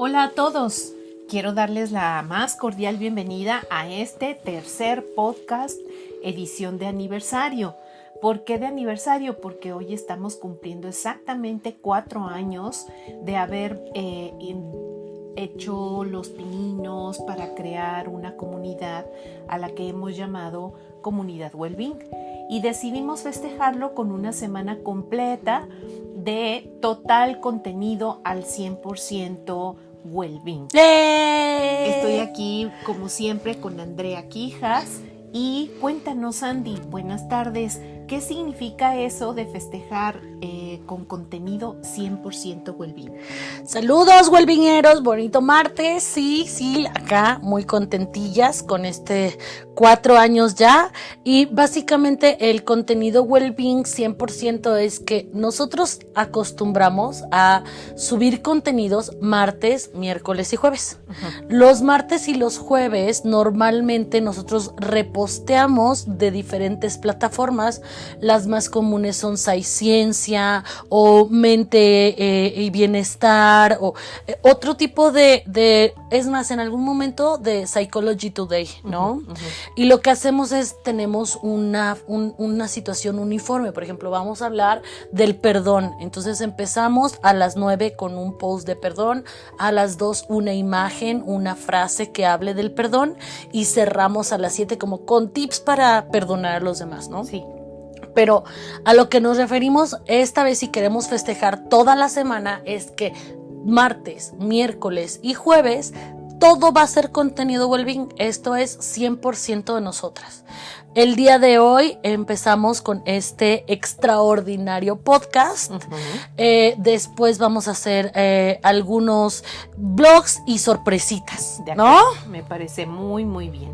Hola a todos, quiero darles la más cordial bienvenida a este tercer podcast, edición de aniversario. ¿Por qué de aniversario? Porque hoy estamos cumpliendo exactamente 4 años de haber hecho los pininos para crear una comunidad a la que hemos llamado Comunidad Wellbeing. Y decidimos festejarlo con una semana completa de total contenido al 100% Wellbeing. Estoy aquí como siempre con Andrea Quijas y cuéntanos, Andy, buenas tardes, ¿qué significa eso de festejar con contenido 100% Wellbeing? Saludos, Wellbeingeros, bonito martes, sí, acá muy contentillas con 4 años ya, y básicamente el contenido Wellbeing 100% es que nosotros acostumbramos a subir contenidos martes, miércoles y jueves. Los martes y los jueves normalmente nosotros reposteamos de diferentes plataformas. Las más comunes son Ciencia o Mente y Bienestar o otro tipo de, es más, en algún momento de Psychology Today, ¿no? Y lo que hacemos es, tenemos una situación uniforme. Por ejemplo, vamos a hablar del perdón. Entonces empezamos a las 9 con un post de perdón, a las 2 una imagen, una frase que hable del perdón, y cerramos a las 7 como con tips para perdonar a los demás, ¿no? Sí. Pero a lo que nos referimos esta vez, si queremos festejar toda la semana, es que martes, miércoles y jueves todo va a ser contenido Wellbeing. Esto es 100% de nosotras. El día de hoy empezamos con este extraordinario podcast. Después vamos a hacer algunos blogs y sorpresitas, ¿no? Me parece muy, muy bien.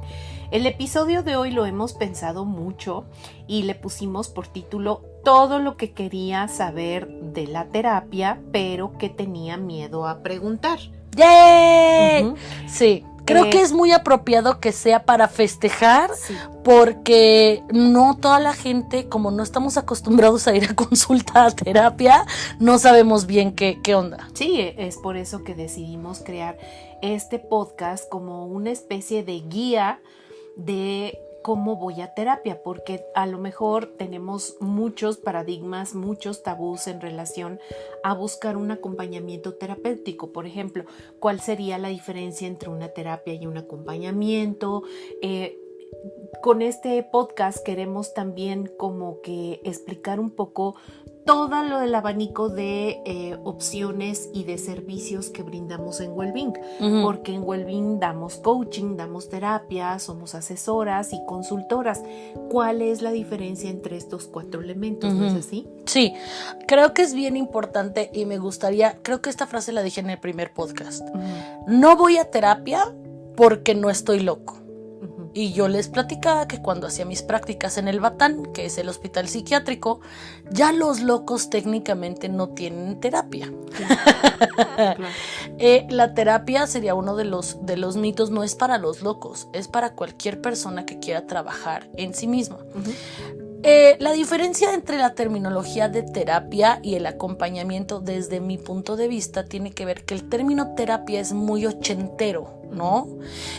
El episodio de hoy lo hemos pensado mucho y le pusimos por título todo lo que quería saber de la terapia, pero que tenía miedo a preguntar. ¡Yay! Sí, creo que es muy apropiado que sea para festejar, sí, porque no toda la gente, como no estamos acostumbrados a ir a consulta, a terapia, no sabemos bien qué onda. Sí, es por eso que decidimos crear este podcast como una especie de guía de cómo voy a terapia, porque a lo mejor tenemos muchos paradigmas, muchos tabús en relación a buscar un acompañamiento terapéutico. Por ejemplo, ¿cuál sería la diferencia entre una terapia y un acompañamiento? Con este podcast queremos también como que explicar un poco todo lo del abanico de opciones y de servicios que brindamos en Wellbeing, porque en Wellbeing damos coaching, damos terapia, somos asesoras y consultoras. ¿Cuál es la diferencia entre estos 4 elementos? ¿No es así? Sí, creo que es bien importante y me gustaría, creo que esta frase la dije en el primer podcast. No voy a terapia porque no estoy loco. Y yo les platicaba que cuando hacía mis prácticas en el Batán, que es el hospital psiquiátrico, ya los locos técnicamente no tienen terapia. Claro. La terapia sería uno de los mitos, no es para los locos, es para cualquier persona que quiera trabajar en sí misma. La diferencia entre la terminología de terapia y el acompañamiento, desde mi punto de vista, tiene que ver que el término terapia es muy ochentero, ¿no?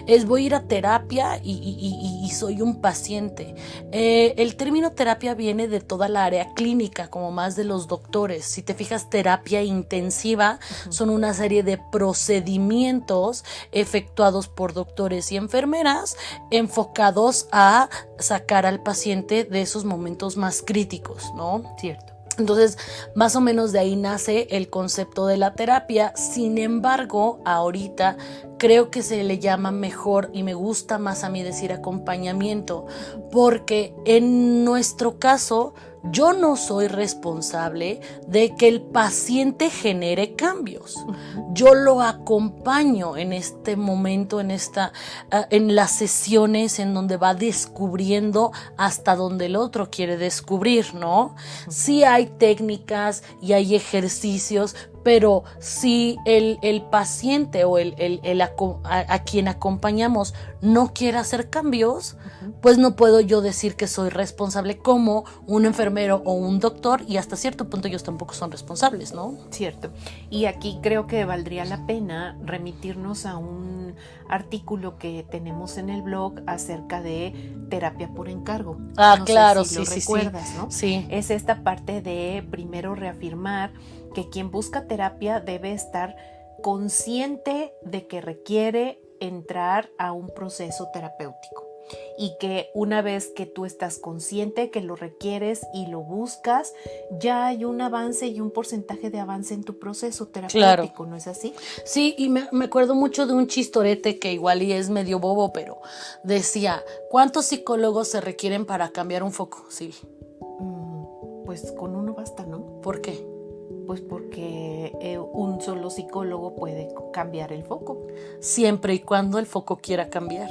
Es voy a ir a terapia y soy un paciente. El término terapia viene de toda la área clínica, como más de los doctores. Si te fijas, terapia intensiva son una serie de procedimientos efectuados por doctores y enfermeras enfocados a sacar al paciente de esos momentos más críticos, ¿no? Cierto. Entonces, más o menos de ahí nace el concepto de la terapia. Sin embargo, ahorita creo que se le llama mejor, y me gusta más a mí decir acompañamiento, porque en nuestro caso yo no soy responsable de que el paciente genere cambios. Yo lo acompaño en este momento, en las sesiones en donde va descubriendo hasta donde el otro quiere descubrir, ¿no? Sí hay técnicas y hay ejercicios, pero si el paciente o a quien acompañamos no quiere hacer cambios, pues no puedo yo decir que soy responsable como un enfermero o un doctor, y hasta cierto punto ellos tampoco son responsables, ¿no? Cierto. Y aquí creo que valdría la pena remitirnos a un artículo que tenemos en el blog acerca de terapia por encargo. No Claro, sé si sí, lo recuerdas, sí, ¿no? Sí. Es esta parte de primero reafirmar que quien busca terapia debe estar consciente de que requiere entrar a un proceso terapéutico, y que una vez que tú estás consciente que lo requieres y lo buscas, ya hay un avance y un porcentaje de avance en tu proceso terapéutico, claro. ¿No es así? Sí, y me acuerdo mucho de un chistorete que igual y es medio bobo, pero decía, ¿cuántos psicólogos se requieren para cambiar un foco? Sí. Pues con uno basta, ¿no? ¿Por qué? Pues porque un solo psicólogo puede cambiar el foco. Siempre y cuando el foco quiera cambiar.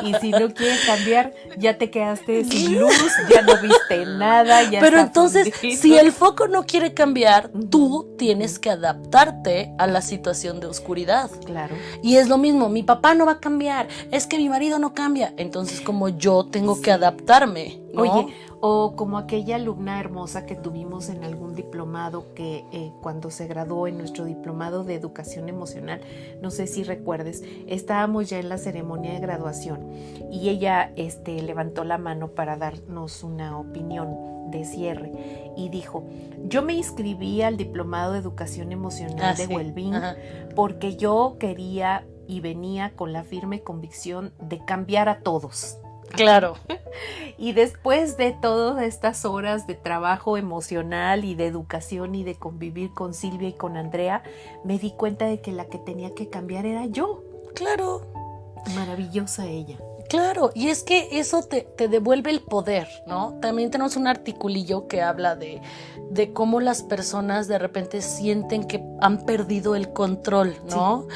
Y si no quieres cambiar, ya te quedaste sin luz, ya no viste nada, ya. Pero entonces, fundido. Si el foco no quiere cambiar, tú tienes que adaptarte a la situación de oscuridad. Claro. Y es lo mismo, mi papá no va a cambiar, es que mi marido no cambia. Entonces, como yo tengo que adaptarme, ¿no? Oye, o como aquella alumna hermosa que tuvimos en algún diplomado que cuando se graduó en nuestro diplomado de educación emocional, no sé si recuerdes, estábamos ya en la ceremonia de graduación y ella levantó la mano para darnos una opinión de cierre y dijo, yo me inscribí al diplomado de educación emocional de Wellbeing porque yo quería y venía con la firme convicción de cambiar a todos. Claro. Y después de todas estas horas de trabajo emocional y de educación y de convivir con Silvia y con Andrea, me di cuenta de que la que tenía que cambiar era yo. Claro. Maravillosa ella. Claro, y es que eso te devuelve el poder, ¿no? También tenemos un articulillo que habla de cómo las personas de repente sienten que han perdido el control, ¿no? Sí.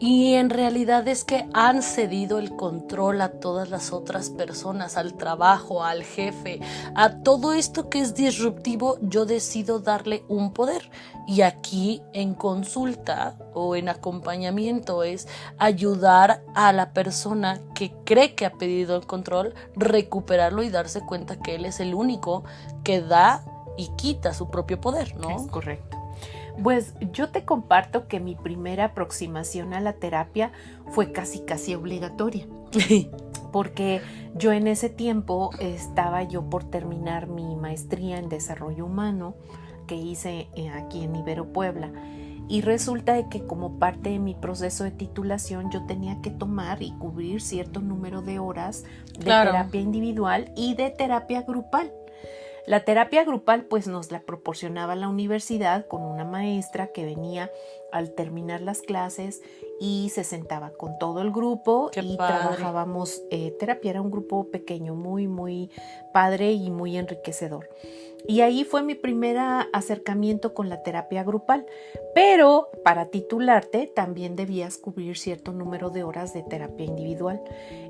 Y en realidad es que han cedido el control a todas las otras personas, al trabajo, al jefe, a todo esto que es disruptivo. Yo decido darle un poder, y aquí en consulta o en acompañamiento es ayudar a la persona que cree que ha perdido el control, recuperarlo y darse cuenta que él es el único que da y quita su propio poder, ¿no? Es correcto. Pues yo te comparto que mi primera aproximación a la terapia fue casi obligatoria. Porque yo en ese tiempo estaba yo por terminar mi maestría en desarrollo humano que hice aquí en Ibero Puebla. Y resulta de que como parte de mi proceso de titulación yo tenía que tomar y cubrir cierto número de horas de terapia individual y de terapia grupal. La terapia grupal pues nos la proporcionaba la universidad con una maestra que venía al terminar las clases y se sentaba con todo el grupo. Qué y padre. Trabajábamos terapia, era un grupo pequeño, muy padre y muy enriquecedor. Y ahí fue mi primer acercamiento con la terapia grupal, pero para titularte también debías cubrir cierto número de horas de terapia individual.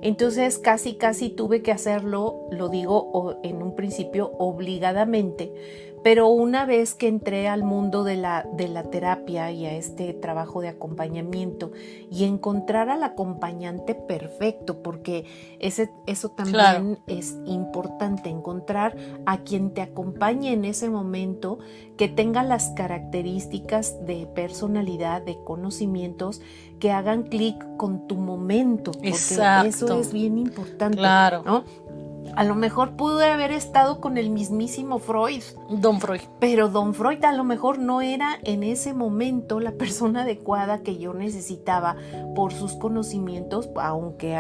Entonces casi tuve que hacerlo, lo digo en un principio obligadamente, pero una vez que entré al mundo de la terapia y a este trabajo de acompañamiento y encontrar al acompañante perfecto, porque eso también es importante, encontrar a quien te acompañe en ese momento, que tenga las características de personalidad, de conocimientos que hagan clic con tu momento, porque eso es bien importante, ¿no? A lo mejor pude haber estado con el mismísimo Freud. Don Freud. Pero Don Freud a lo mejor no era en ese momento la persona adecuada que yo necesitaba por sus conocimientos, aunque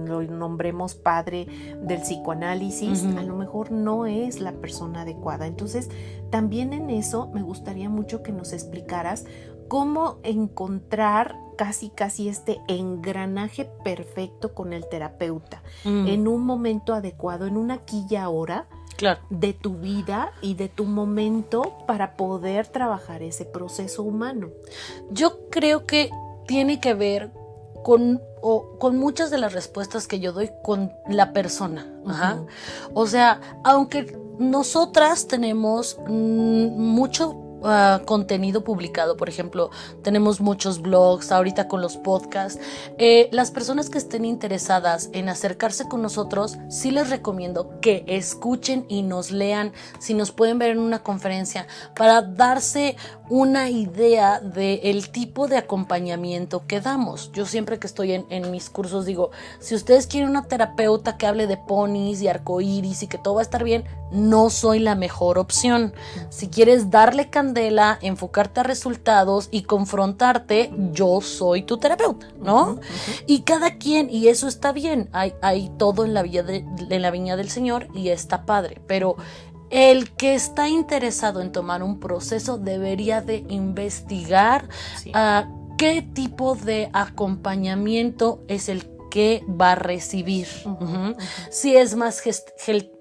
lo nombremos padre del psicoanálisis, a lo mejor no es la persona adecuada. Entonces, también en eso me gustaría mucho que nos explicaras cómo encontrar casi este engranaje perfecto con el terapeuta en un momento adecuado, en una aquí y ahora de tu vida y de tu momento para poder trabajar ese proceso humano. Yo creo que tiene que ver con muchas de las respuestas que yo doy con la persona. O sea, aunque nosotras tenemos mucho contenido publicado. Por ejemplo, tenemos muchos blogs, ahorita con los podcasts. Las personas que estén interesadas en acercarse con nosotros, sí les recomiendo que escuchen y nos lean, si nos pueden ver en una conferencia, para darse una idea del tipo de acompañamiento que damos. Yo siempre que estoy en mis cursos digo, si ustedes quieren una terapeuta que hable de ponis y arcoíris y que todo va a estar bien, no soy la mejor opción. Si quieres darle candela, enfocarte a resultados y confrontarte, yo soy tu terapeuta, ¿no? Y cada quien, y eso está bien, hay todo en la viña del Señor y está padre, pero el que está interesado en tomar un proceso debería de investigar qué tipo de acompañamiento es el que va a recibir. Si es más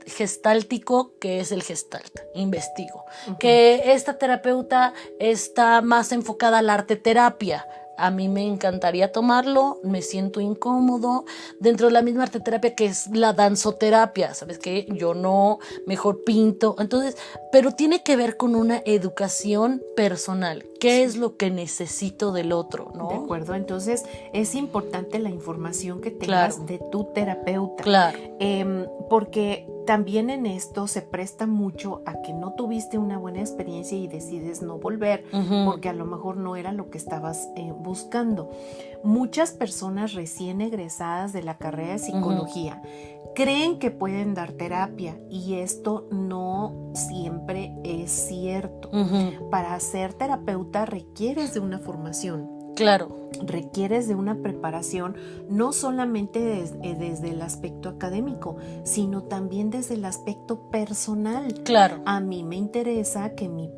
gestáltico, que es el gestalt, investigo. Que esta terapeuta está más enfocada a la arteterapia. A mí me encantaría tomarlo, me siento incómodo. Dentro de la misma arteterapia que es la danzoterapia, ¿sabes qué? Yo no, mejor pinto. Entonces, pero tiene que ver con una educación personal. ¿Qué es lo que necesito del otro, no? De acuerdo, entonces es importante la información que tengas de tu terapeuta. Claro. Porque también en esto se presta mucho a que no tuviste una buena experiencia y decides no volver, porque a lo mejor no era lo que estabas buscando. Muchas personas recién egresadas de la carrera de psicología creen que pueden dar terapia y esto no siempre es cierto. Para ser terapeuta requieres de una formación. Claro. Requieres de una preparación no solamente desde el aspecto académico, sino también desde el aspecto personal. Claro. A mí me interesa que mi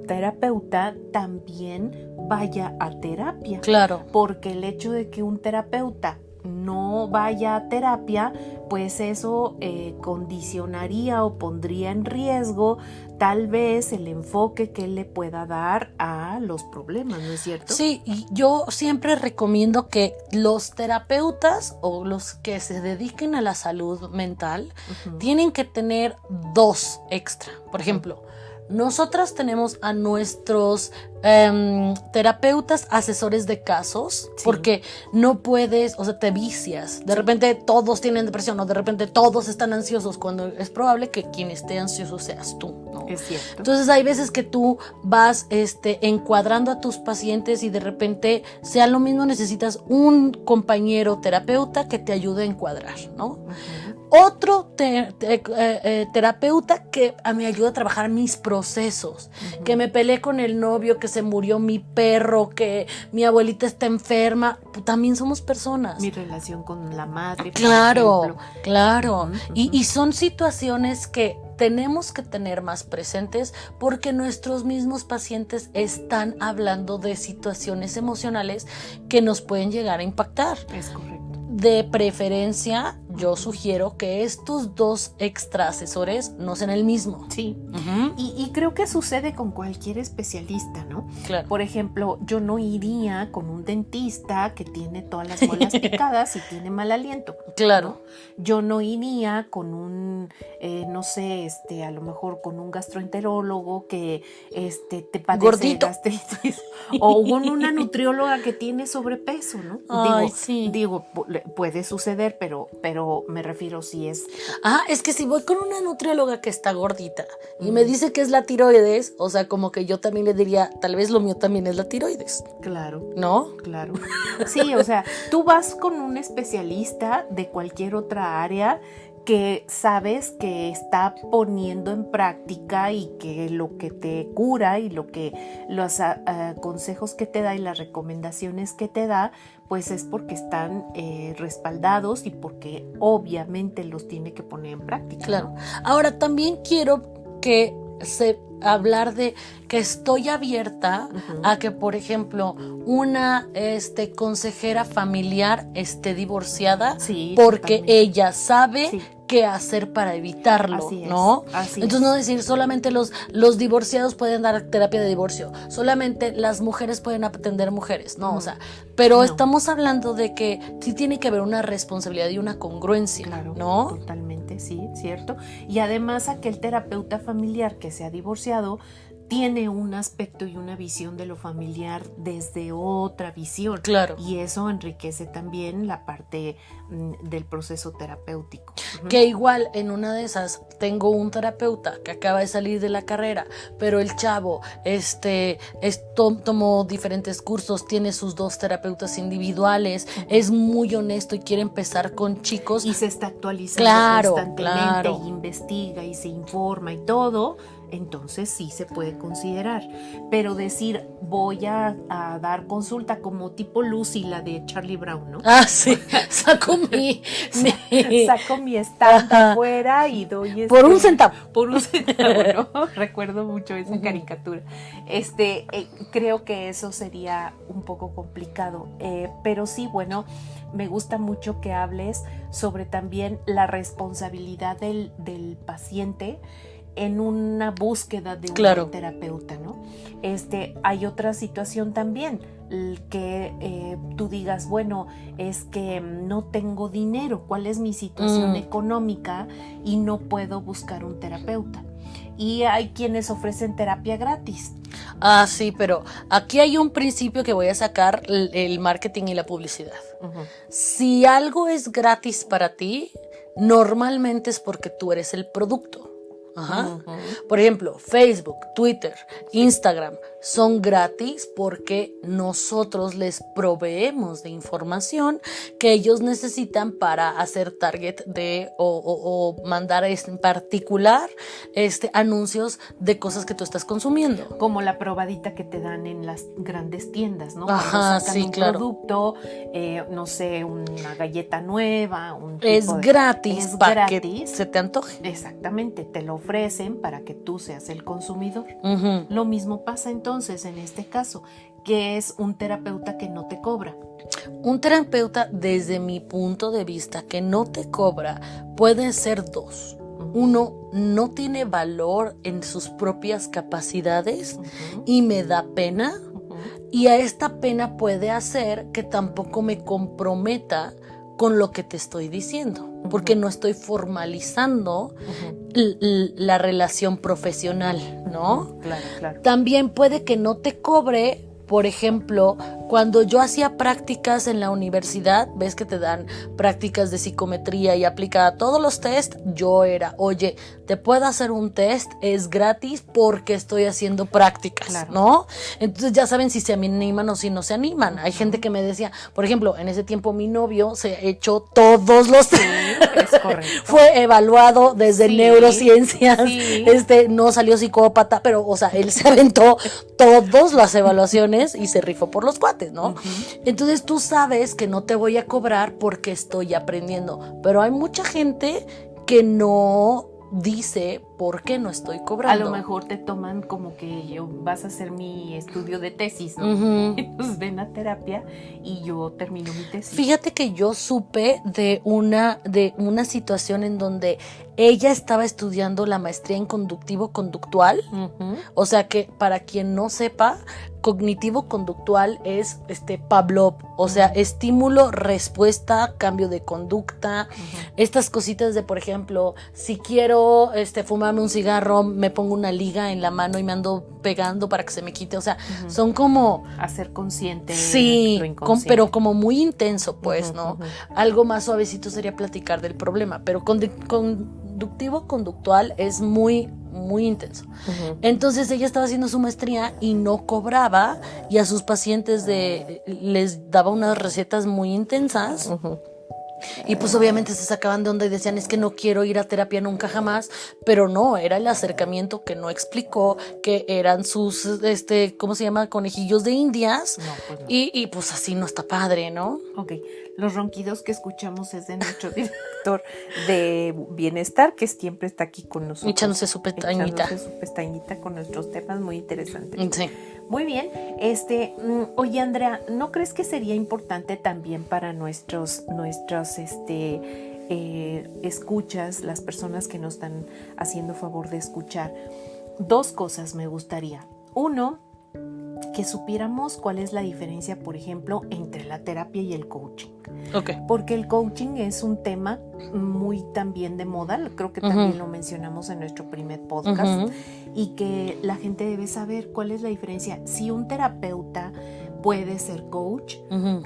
terapeuta también vaya a terapia. Claro. Porque el hecho de que un terapeuta no vaya a terapia, pues eso condicionaría o pondría en riesgo tal vez el enfoque que él le pueda dar a los problemas, ¿no es cierto? Sí, y yo siempre recomiendo que los terapeutas o los que se dediquen a la salud mental tienen que tener 2 extra. Por ejemplo, nosotras tenemos a nuestros terapeutas asesores de casos, porque no puedes, o sea, te vicias. De repente todos tienen depresión o de repente todos están ansiosos, cuando es probable que quien esté ansioso seas tú, ¿no? Es cierto. Entonces hay veces que tú vas encuadrando a tus pacientes y de repente, sea lo mismo, necesitas un compañero terapeuta que te ayude a encuadrar, ¿no? Otro terapeuta que me ayuda a trabajar mis procesos, que me peleé con el novio, que se murió mi perro, que mi abuelita está enferma, también somos personas. Mi relación con la madre. Claro. Y son situaciones que tenemos que tener más presentes porque nuestros mismos pacientes están hablando de situaciones emocionales que nos pueden llegar a impactar. Es correcto. De preferencia, yo sugiero que estos 2 extra asesores no sean el mismo. Sí, y creo que sucede con cualquier especialista, ¿no? Claro. Por ejemplo, yo no iría con un dentista que tiene todas las muelas picadas y tiene mal aliento. Claro. ¿No? Yo no iría con un, no sé, a lo mejor con un gastroenterólogo que te padece gordito, gastritis, o con una nutrióloga que tiene sobrepeso, ¿no? Ay, sí. Digo, puede suceder, pero me refiero si es... Es que si voy con una nutrióloga que está gordita y me dice que es la tiroides, o sea, como que yo también le diría, tal vez lo mío también es la tiroides. Claro. ¿No? Claro. Sí, o sea, tú vas con un especialista de cualquier otra área que sabes que está poniendo en práctica y que lo que te cura y los consejos que te da y las recomendaciones que te da, pues es porque están respaldados y porque obviamente los tiene que poner en práctica. Claro. ¿No? Ahora también quiero que hablar de que estoy abierta a que, por ejemplo, una consejera familiar esté divorciada, porque totalmente. Ella sabe qué hacer para evitarlo, así ¿no? Así Entonces no decir solamente los divorciados pueden dar terapia de divorcio, solamente las mujeres pueden atender mujeres, ¿no? O sea, pero estamos hablando de que sí tiene que haber una responsabilidad y una congruencia, claro, ¿no? Totalmente. Exactamente, sí, cierto. Y además aquel terapeuta familiar que se ha divorciado tiene un aspecto y una visión de lo familiar desde otra visión. Claro. Y eso enriquece también la parte del proceso terapéutico. Que igual en una de esas tengo un terapeuta que acaba de salir de la carrera, pero el chavo tomó diferentes cursos, tiene sus 2 terapeutas individuales, es muy honesto y quiere empezar con chicos. Y se está actualizando constantemente, y investiga y se informa y todo. Entonces sí se puede considerar, pero decir voy a dar consulta como tipo Lucy, la de Charlie Brown, ¿no? Ah, sí, saco mi stand afuera y doy por un centavo. Por un centavo, ¿no? Recuerdo mucho esa caricatura. Creo que eso sería un poco complicado, pero sí, bueno, me gusta mucho que hables sobre también la responsabilidad del paciente en una búsqueda de un terapeuta, ¿no? Hay otra situación también, que tú digas, bueno, es que no tengo dinero, ¿cuál es mi situación económica? Y no puedo buscar un terapeuta. Y hay quienes ofrecen terapia gratis. Ah, sí, pero aquí hay un principio que voy a sacar, el marketing y la publicidad. Si algo es gratis para ti, normalmente es porque tú eres el producto. Ajá. Por ejemplo, Facebook, Twitter, Instagram son gratis porque nosotros les proveemos de información que ellos necesitan para hacer target o mandar en particular anuncios de cosas que tú estás consumiendo. Como la probadita que te dan en las grandes tiendas, ¿no? Ajá, cuando sacan sí, un producto, no sé, una galleta nueva, es gratis para que se te antoje. Exactamente, te lo ofrecen para que tú seas el consumidor. Lo mismo pasa entonces en este caso, que es un terapeuta que no te cobra. Un terapeuta, desde mi punto de vista, que no te cobra, puede ser 2. Uno, no tiene valor en sus propias capacidades y me da pena. Y a esta pena puede hacer que tampoco me comprometa con lo que te estoy diciendo, porque no estoy formalizando la relación profesional, ¿no? Claro. También puede que no te cobre, por ejemplo, cuando yo hacía prácticas en la universidad, ves que te dan prácticas de psicometría y aplicada todos los test, yo era, oye, te puedo hacer un test, es gratis porque estoy haciendo prácticas, ¿no? Entonces ya saben si se animan o si no se animan. Hay gente que me decía, por ejemplo, en ese tiempo mi novio se ha hecho todos los test. Es correcto. Fue evaluado desde neurociencias, no salió psicópata, pero, o sea, él se aventó todas las evaluaciones y se rifó por los cuates, ¿no? Entonces tú sabes que no te voy a cobrar porque estoy aprendiendo, pero hay mucha gente que no dice por qué no estoy cobrando. A lo mejor te toman como que yo vas a hacer mi estudio de tesis, ¿no? Entonces ven a terapia y yo termino mi tesis. Fíjate que yo supe de una situación en donde ella estaba estudiando la maestría en conductivo-conductual. O sea que, para quien no sepa, cognitivo-conductual es Pavlov, o sea, estímulo, respuesta, cambio de conducta, estas cositas de, por ejemplo, si quiero fumarme un cigarro, me pongo una liga en la mano y me ando pegando para que se me quite, o sea, son como hacer consciente lo inconsciente. Pero como muy intenso, pues, ¿no? Algo más suavecito sería platicar del problema, pero conductivo-conductual es muy intenso. Entonces ella estaba haciendo su maestría y no cobraba, y a sus pacientes les daba unas recetas muy intensas. Y pues obviamente se sacaban de onda y decían, es que no quiero ir a terapia nunca jamás, pero no, era el acercamiento que no explicó, que eran sus, ¿cómo se llama? Conejillos de indias. No, pues no. Y pues así no está padre, ¿no? Ok, los ronquidos que escuchamos es de nuestro director de bienestar, que siempre está aquí con nosotros. Echándose su pestañita con nuestros temas muy interesantes. Sí. Muy bien, oye Andrea, ¿no crees que sería importante también para nuestras escuchas, las personas que nos están haciendo favor de escuchar? 2 cosas me gustaría. Uno, que supiéramos cuál es la diferencia, por ejemplo, entre la terapia y el coaching. Okay. Porque el coaching es un tema muy también de moda, creo que también lo mencionamos en nuestro primer podcast, y que la gente debe saber cuál es la diferencia. Si un terapeuta puede ser coach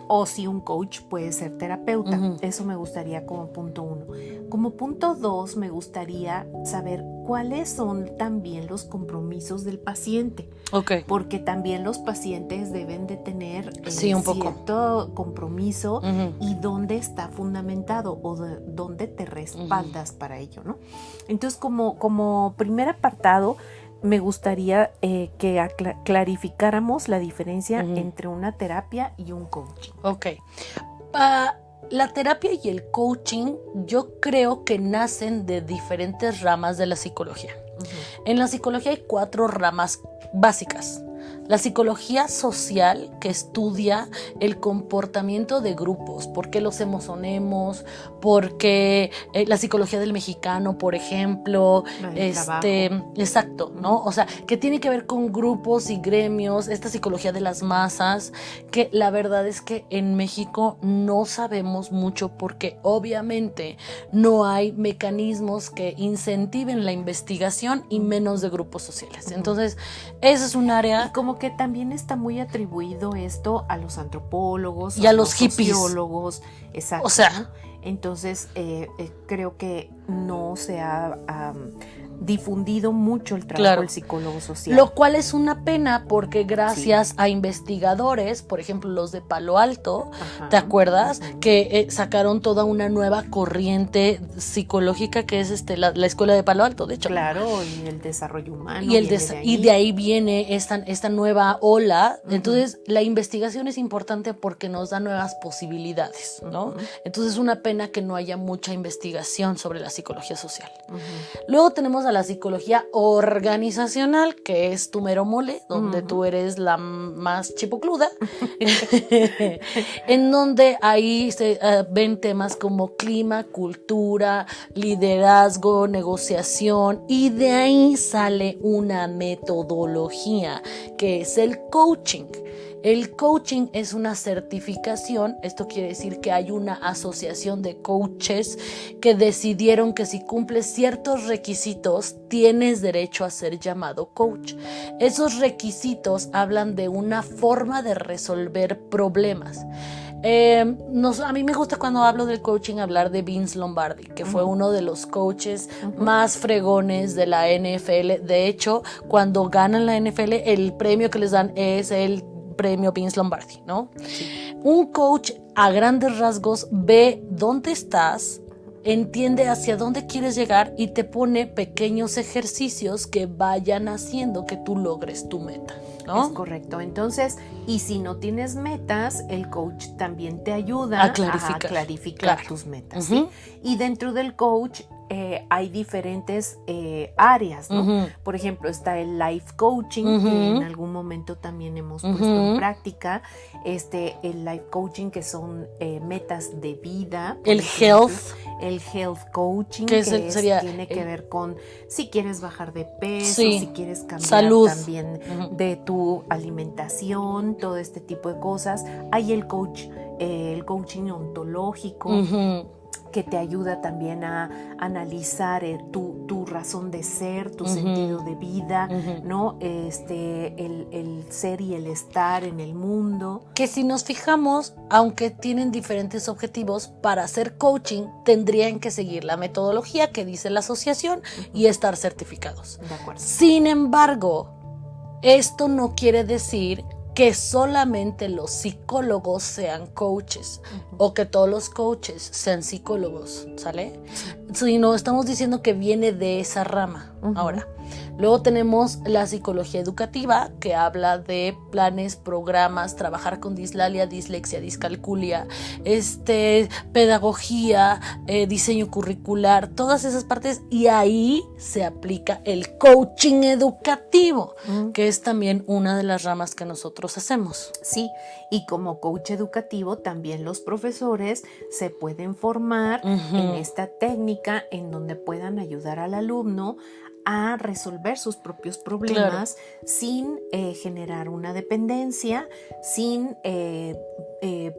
o si un coach puede ser terapeuta. Eso me gustaría como punto 1. Como punto 2, me gustaría saber cuáles son también los compromisos del paciente. Okay. Porque también los pacientes deben de tener un poco. cierto compromiso y dónde está fundamentado o dónde te respaldas para ello, ¿no? Entonces, como primer apartado, me gustaría que clarificáramos la diferencia entre una terapia y un coaching. Ok. La terapia y el coaching yo creo que nacen de diferentes ramas de la psicología. En la psicología hay 4 ramas básicas. La psicología social, que estudia el comportamiento de grupos, por qué los emocionemos, porque la psicología del mexicano, por ejemplo, exacto, ¿no? O sea, que tiene que ver con grupos y gremios, esta psicología de las masas, que la verdad es que en México no sabemos mucho porque obviamente no hay mecanismos que incentiven la investigación y menos de grupos sociales. Entonces, ese es un área. Y como que también está muy atribuido esto a los antropólogos y a los hippies, sociólogos, exacto. O sea, ¿no? Entonces creo que no se ha difundido mucho el trabajo del psicólogo social. Lo cual es una pena porque gracias a investigadores, por ejemplo los de Palo Alto, ¿te acuerdas? Que sacaron toda una nueva corriente psicológica que es la escuela de Palo Alto, de hecho. Claro, y el desarrollo humano. Y de ahí viene esta nueva ola. Entonces la investigación es importante porque nos da nuevas posibilidades, ¿no? Entonces es una pena que no haya mucha investigación sobre la psicología social. Luego tenemos a la psicología organizacional, que es tu mero mole, donde tú eres la más chipocluda, en donde ahí se ven temas como clima, cultura, liderazgo, negociación, y de ahí sale una metodología que es el coaching. El coaching es una certificación, esto quiere decir que hay una asociación de coaches que decidieron que si cumples ciertos requisitos tienes derecho a ser llamado coach. Esos requisitos hablan de una forma de resolver problemas. A mí me gusta cuando hablo del coaching hablar de Vince Lombardi, que fue uno de los coaches más fregones de la NFL. De hecho, cuando ganan la NFL, el premio que les dan es el premio Vince Lombardi, ¿no? Sí. Un coach a grandes rasgos ve dónde estás, entiende hacia dónde quieres llegar y te pone pequeños ejercicios que vayan haciendo que tú logres tu meta, ¿no? Es correcto. Entonces, y si no tienes metas, el coach también te ayuda a clarificar tus metas. ¿Sí? Y dentro del coach hay diferentes áreas, ¿no? Por ejemplo, está el life coaching, que en algún momento también hemos puesto en práctica. El life coaching, que son metas de vida. El health. El health coaching, tiene que ver con si quieres bajar de peso, si quieres cambiar también de tu alimentación, todo este tipo de cosas. Hay el coaching ontológico, que te ayuda también a analizar tu razón de ser, tu sentido de vida, ¿no? El ser y el estar en el mundo. Que si nos fijamos, aunque tienen diferentes objetivos, para hacer coaching tendrían que seguir la metodología que dice la asociación y estar certificados. De acuerdo. Sin embargo, esto no quiere decir que solamente los psicólogos sean coaches o que todos los coaches sean psicólogos, ¿sale? Sino estamos diciendo que viene de esa rama. Ahora, luego tenemos la psicología educativa, que habla de planes, programas, trabajar con dislalia, dislexia, discalculia, pedagogía, diseño curricular, todas esas partes, y ahí se aplica el coaching educativo, que es también una de las ramas que nosotros hacemos. Sí, y como coach educativo también los profesores se pueden formar en esta técnica en donde puedan ayudar al alumno a resolver sus propios problemas sin generar una dependencia, sin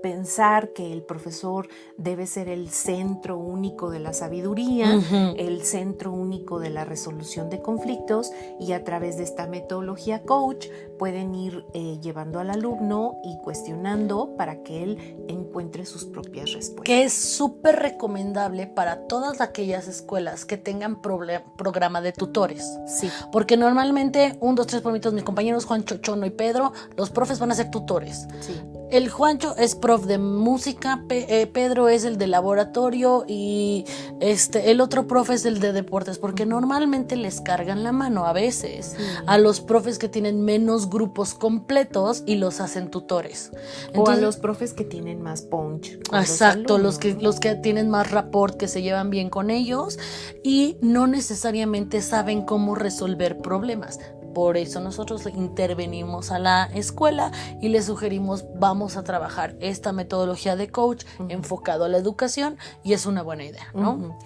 pensar que el profesor debe ser el centro único de la sabiduría, el centro único de la resolución de conflictos, y a través de esta metodología coach pueden ir llevando al alumno y cuestionando para que él encuentre sus propias respuestas. Que es súper recomendable para todas aquellas escuelas que tengan programa de tutores. Sí. Porque normalmente, 1, 2, 3 por mis compañeros Juancho, Chono y Pedro, los profes van a ser tutores. Sí. El Juancho es prof de música, Pedro es el de laboratorio y el otro profe es el de deportes, porque normalmente les cargan la mano a veces a los profes que tienen menos grupos completos y los hacen tutores. Entonces, o a los profes que tienen más punch. Exacto, los que tienen más rapport, que se llevan bien con ellos y no necesariamente saben cómo resolver problemas. Por eso nosotros intervenimos a la escuela y les sugerimos, vamos a trabajar esta metodología de coach enfocado a la educación, y es una buena idea, ¿no?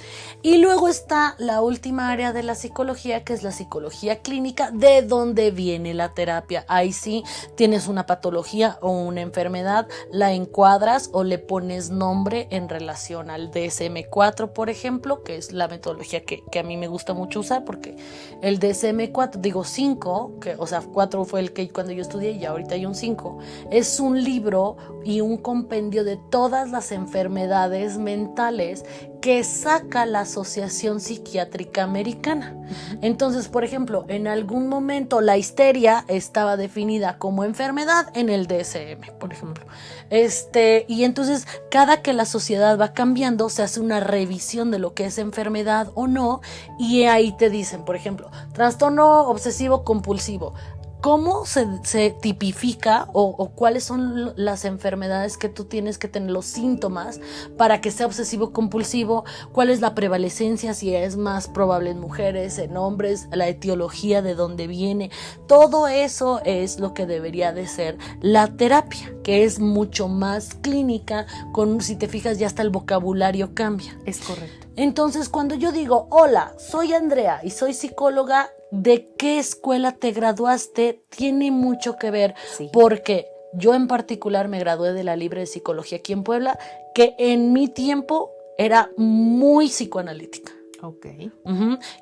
Y luego está la última área de la psicología, que es la psicología clínica, de donde viene la terapia. Ahí sí tienes una patología o una enfermedad, la encuadras o le pones nombre en relación al DSM-4, por ejemplo, que es la metodología que a mí me gusta mucho usar, porque el DSM-4, digo 5, que, o sea, 4 fue el que cuando yo estudié y ahorita hay un 5, es un libro y un compendio de todas las enfermedades mentales que saca la Asociación Psiquiátrica Americana. Entonces, por ejemplo, en algún momento la histeria estaba definida como enfermedad en el DSM, por ejemplo. Y entonces, cada que la sociedad va cambiando, se hace una revisión de lo que es enfermedad o no, y ahí te dicen, por ejemplo, trastorno obsesivo compulsivo. ¿Cómo se tipifica o cuáles son las enfermedades que tú tienes que tener, los síntomas para que sea obsesivo compulsivo? ¿Cuál es la prevalecencia? Si es más probable en mujeres, en hombres, la etiología de dónde viene. Todo eso es lo que debería de ser la terapia, que es mucho más clínica. Si te fijas, ya hasta el vocabulario cambia. Es correcto. Entonces, cuando yo digo, hola, soy Andrea y soy psicóloga, ¿de qué escuela te graduaste? Tiene mucho que ver, porque yo en particular me gradué de la Libre de Psicología aquí en Puebla, que en mi tiempo era muy psicoanalítica. Ok.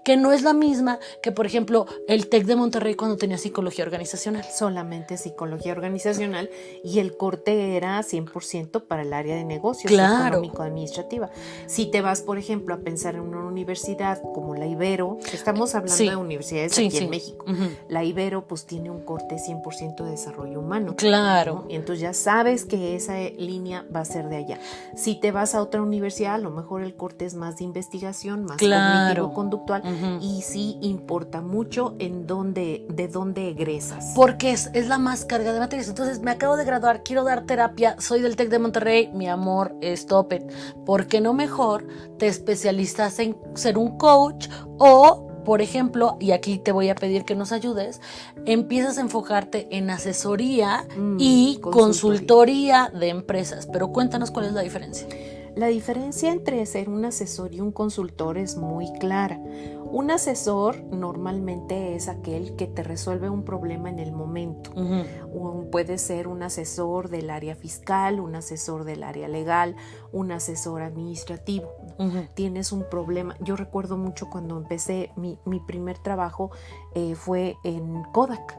Que no es la misma que, por ejemplo, el TEC de Monterrey cuando tenía psicología organizacional. Solamente psicología organizacional, y el corte era 100% para el área de negocios, económico-administrativa. Si te vas, por ejemplo, a pensar en una universidad como la Ibero, estamos hablando de universidades aquí en México. La Ibero pues tiene un corte 100% de desarrollo humano. Claro. ¿No? Y entonces ya sabes que esa línea va a ser de allá. Si te vas a otra universidad, a lo mejor el corte es más de investigación, más cognitivo-conductual, y sí importa mucho de dónde egresas. Porque es la más carga de materias. Entonces, me acabo de graduar, quiero dar terapia, soy del TEC de Monterrey, mi amor, stop it. ¿Por qué no mejor te especializas en ser un coach o, por ejemplo, y aquí te voy a pedir que nos ayudes, empiezas a enfocarte en asesoría y consultoría de empresas? Pero cuéntanos cuál es la diferencia. La diferencia entre ser un asesor y un consultor es muy clara. Un asesor normalmente es aquel que te resuelve un problema en el momento. Puede ser un asesor del área fiscal, un asesor del área legal, un asesor administrativo. Tienes un problema. Yo recuerdo mucho cuando empecé mi primer trabajo, fue en Kodak.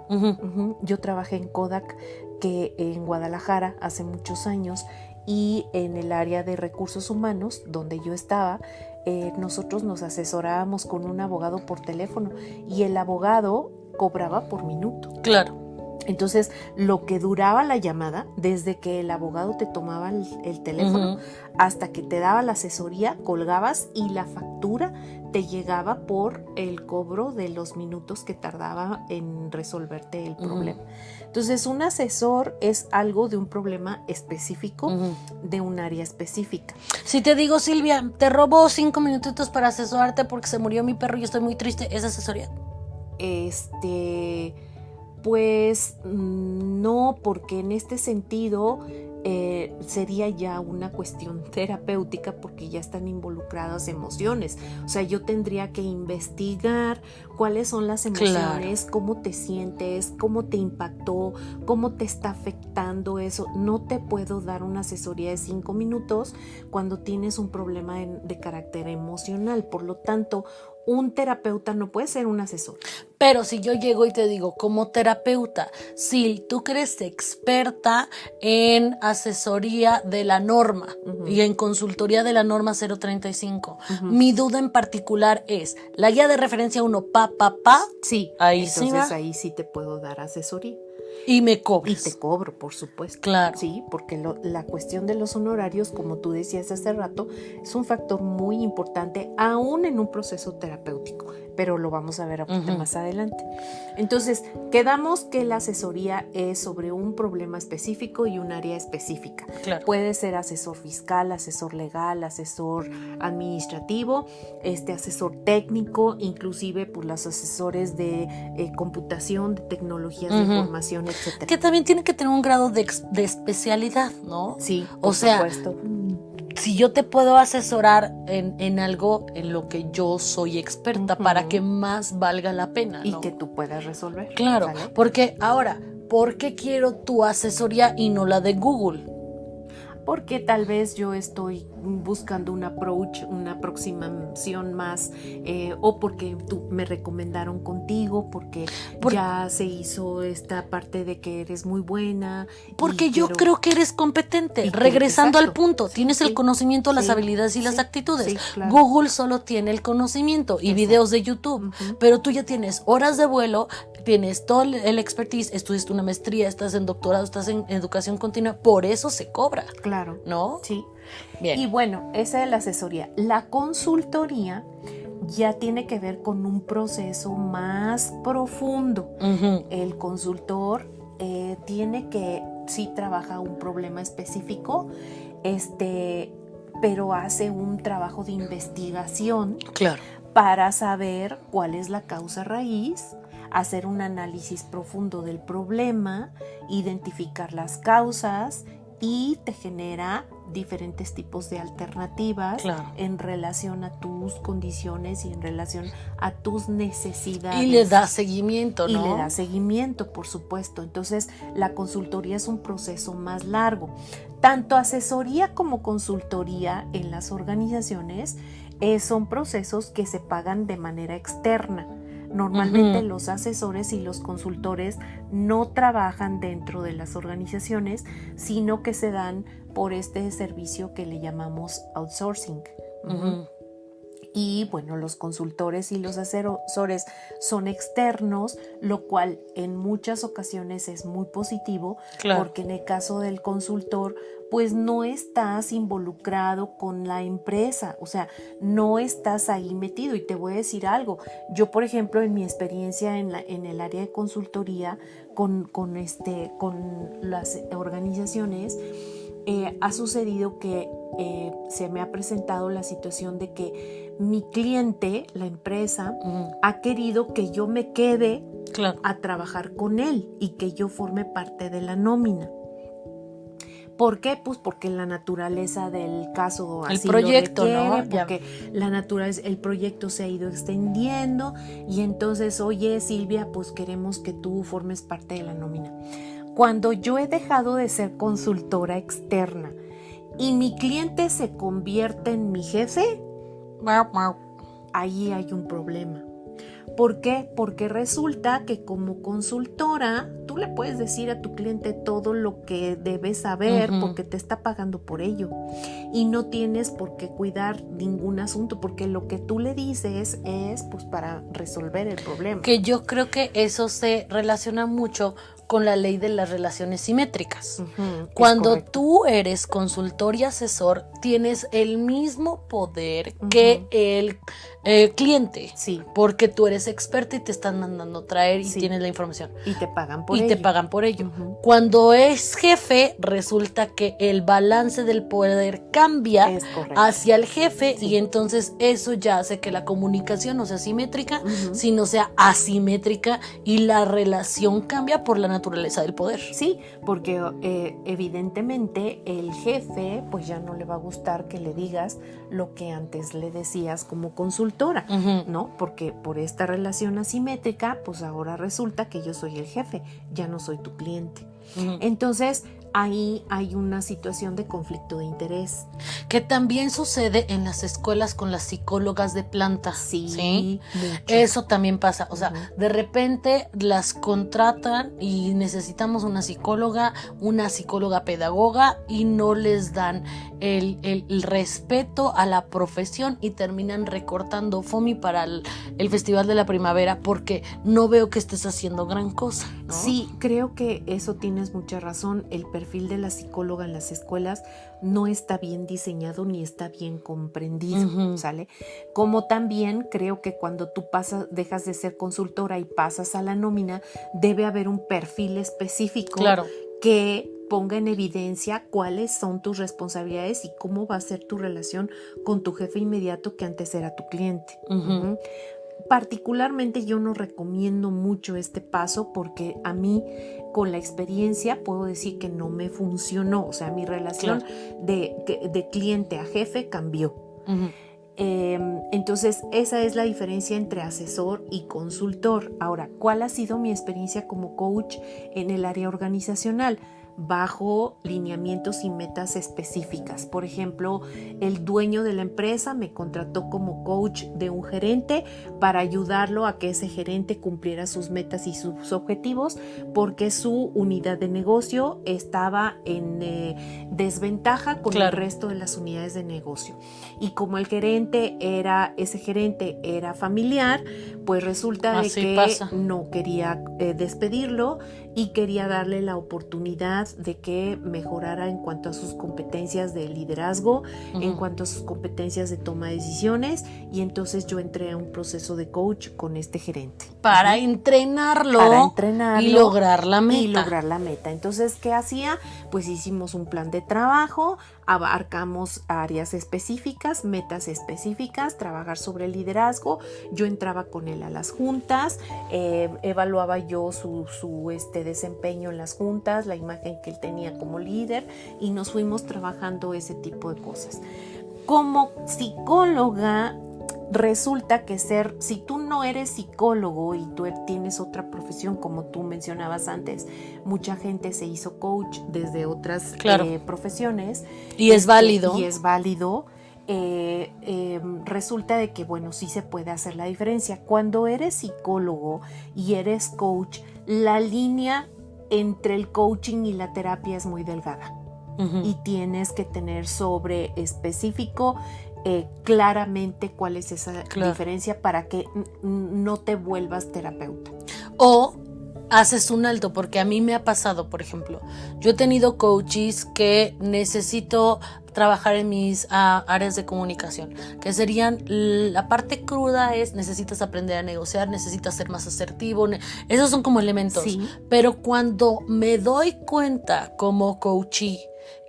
Yo trabajé en Kodak, que en Guadalajara hace muchos años, y en el área de recursos humanos donde yo estaba, nosotros nos asesorábamos con un abogado por teléfono, y el abogado cobraba por minuto. Claro. Entonces, lo que duraba la llamada, desde que el abogado te tomaba el teléfono hasta que te daba la asesoría, colgabas y la factura te llegaba por el cobro de los minutos que tardaba en resolverte el problema. Entonces, un asesor es algo de un problema específico, de un área específica. Si te digo, Silvia, te robo 5 minutitos para asesorarte porque se murió mi perro y estoy muy triste, ¿es asesoría? Pues no, porque en este sentido sería ya una cuestión terapéutica porque ya están involucradas emociones. O sea, yo tendría que investigar cuáles son las emociones, claro, cómo te sientes, cómo te impactó, cómo te está afectando eso. No te puedo dar una asesoría de 5 minutos cuando tienes un problema de carácter emocional. Por lo tanto, un terapeuta no puede ser un asesor. Pero si yo llego y te digo, como terapeuta, si tú que eres experta en asesoría de la norma y en consultoría de la norma 035, mi duda en particular es, la guía de referencia 1, sí, ahí entonces sí va. Ahí sí te puedo dar asesoría. Y me cobras. Y te cobro, por supuesto. Claro. Sí, porque la cuestión de los honorarios, como tú decías hace rato, es un factor muy importante, aún en un proceso terapéutico, pero lo vamos a ver un poquito más adelante. Entonces, quedamos que la asesoría es sobre un problema específico y un área específica. Claro. Puede ser asesor fiscal, asesor legal, asesor administrativo, asesor técnico, inclusive pues, los asesores de computación, de tecnologías de información, etcétera. Que también tiene que tener un grado de especialidad, ¿no? Sí, por supuesto. Si yo te puedo asesorar en algo en lo que yo soy experta para que más valga la pena, ¿no? Y que tú puedas resolver. Claro, ¿sale? Porque ahora, ¿por qué quiero tu asesoría y no la de Google? Porque tal vez yo estoy buscando un approach, una aproximación más, o porque tú me recomendaron contigo, porque ya se hizo esta parte de que eres muy buena. Porque yo creo que eres competente. Regresando al punto, tienes el conocimiento, las habilidades y las actitudes. Sí, claro. Google solo tiene el conocimiento y videos de YouTube, pero tú ya tienes horas de vuelo, tienes todo el expertise, estudiaste una maestría, estás en doctorado, estás en educación continua, por eso se cobra. Claro. ¿No? Sí. Bien. Y bueno, esa es la asesoría. La consultoría ya tiene que ver con un proceso más profundo. El consultor tiene que, sí trabaja un problema específico, pero hace un trabajo de investigación. Claro. Para saber cuál es la causa raíz, hacer un análisis profundo del problema, identificar las causas y te genera diferentes tipos de alternativas en relación a tus condiciones y en relación a tus necesidades. Y le da seguimiento, ¿no? Y le da seguimiento, por supuesto. Entonces, la consultoría es un proceso más largo. Tanto asesoría como consultoría en las organizaciones son procesos que se pagan de manera externa. Normalmente los asesores y los consultores no trabajan dentro de las organizaciones, sino que se dan por este servicio que le llamamos outsourcing. Y bueno, los consultores y los asesores son externos, lo cual en muchas ocasiones es muy positivo, porque en el caso del consultor, pues no estás involucrado con la empresa, o sea, no estás ahí metido. Y te voy a decir algo, yo por ejemplo en mi experiencia en el área de consultoría con las organizaciones, ha sucedido que se me ha presentado la situación de que mi cliente, la empresa, ha querido que yo me quede a trabajar con él y que yo forme parte de la nómina. ¿Por qué? Pues porque la naturaleza del caso así el proyecto, lo requiere, ¿no? Porque la naturaleza, el proyecto se ha ido extendiendo y entonces, oye Silvia, pues queremos que tú formes parte de la nómina. Cuando yo he dejado de ser consultora externa y mi cliente se convierte en mi jefe, ahí hay un problema. ¿Por qué? Porque resulta que como consultora tú le puedes decir a tu cliente todo lo que debes saber porque te está pagando por ello y no tienes por qué cuidar ningún asunto porque lo que tú le dices es pues para resolver el problema. Que yo creo que eso se relaciona mucho con la ley de las relaciones simétricas. Cuando tú eres consultor y asesor, tienes el mismo poder que el cliente. Sí. Porque tú eres experta y te están mandando traer y tienes la información. Y te pagan por y te pagan por ello. Cuando es jefe, resulta que el balance del poder cambia hacia el jefe, y entonces eso ya hace que la comunicación no sea simétrica, sino sea asimétrica, y la relación cambia por la naturaleza del poder. Sí, porque evidentemente el jefe pues ya no le va a gustar que le digas lo que antes le decías como consultora, ¿no? Porque por esta relación asimétrica, pues ahora resulta que yo soy el jefe, ya no soy tu cliente. Entonces, ahí hay una situación de conflicto de interés. Que también sucede en las escuelas con las psicólogas de planta. Sí. Eso también pasa. O sea, de repente las contratan y necesitamos una psicóloga pedagoga, y no les dan el respeto a la profesión, y terminan recortando FOMI para el Festival de la Primavera, porque no veo que estés haciendo gran cosa, ¿no? Sí, creo que eso tienes mucha razón. El perfil de la psicóloga en las escuelas no está bien diseñado ni está bien comprendido, ¿sale? Como también creo que cuando tú dejas de ser consultora y pasas a la nómina, debe haber un perfil específico que ponga en evidencia cuáles son tus responsabilidades y cómo va a ser tu relación con tu jefe inmediato, que antes era tu cliente. Particularmente yo no recomiendo mucho este paso, porque a mí, con la experiencia, puedo decir que no me funcionó. O sea, mi relación de cliente a jefe cambió. Entonces, esa es la diferencia entre asesor y consultor. Ahora, ¿cuál ha sido mi experiencia como coach en el área organizacional? Bajo lineamientos y metas específicas. Por ejemplo, el dueño de la empresa me contrató como coach de un gerente para ayudarlo a que ese gerente cumpliera sus metas y sus objetivos, porque su unidad de negocio estaba en desventaja con el resto de las unidades de negocio. Y como ese gerente era familiar, pues resulta de que no quería despedirlo, y quería darle la oportunidad de que mejorara en cuanto a sus competencias de liderazgo, en cuanto a sus competencias de toma de decisiones, y entonces yo entré a un proceso de coach con este gerente. Para entrenarlo y lograr la meta. Entonces, ¿qué hacía? Pues hicimos un plan de trabajo, abarcamos áreas específicas, metas específicas, trabajar sobre el liderazgo. Yo entraba con él a las juntas, evaluaba yo su desempeño en las juntas, la imagen que él tenía como líder, y nos fuimos trabajando ese tipo de cosas. Como psicóloga, resulta que si tú no eres psicólogo y tú tienes otra profesión, como tú mencionabas antes, mucha gente se hizo coach desde otras profesiones. Y es válido. Resulta de que, bueno, sí se puede hacer la diferencia. Cuando eres psicólogo y eres coach, la línea entre el coaching y la terapia es muy delgada. Y tienes que tener sobre específico claramente cuál es esa diferencia, para que no te vuelvas terapeuta. O haces un alto, porque a mí me ha pasado, por ejemplo, yo he tenido coaches que necesito trabajar en mis áreas de comunicación, que serían, la parte cruda necesitas aprender a negociar, necesitas ser más asertivo, esos son como elementos, pero cuando me doy cuenta como coachee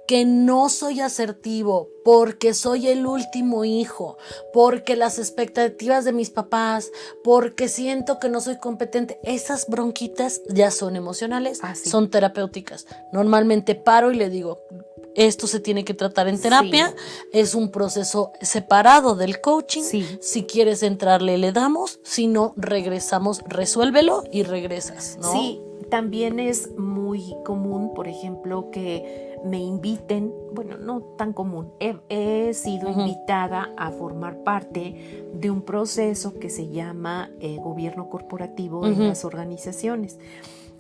que no soy asertivo porque soy el último hijo, porque las expectativas de mis papás, porque siento que no soy competente, esas bronquitas ya son emocionales, son terapéuticas. Normalmente paro y le digo, esto se tiene que tratar en terapia, es un proceso separado del coaching, si quieres entrarle le damos, si no regresamos, resuélvelo y regresas, ¿no? Sí, también es muy común, por ejemplo, que me inviten, bueno, no tan común, he sido invitada a formar parte de un proceso que se llama gobierno corporativo en las organizaciones.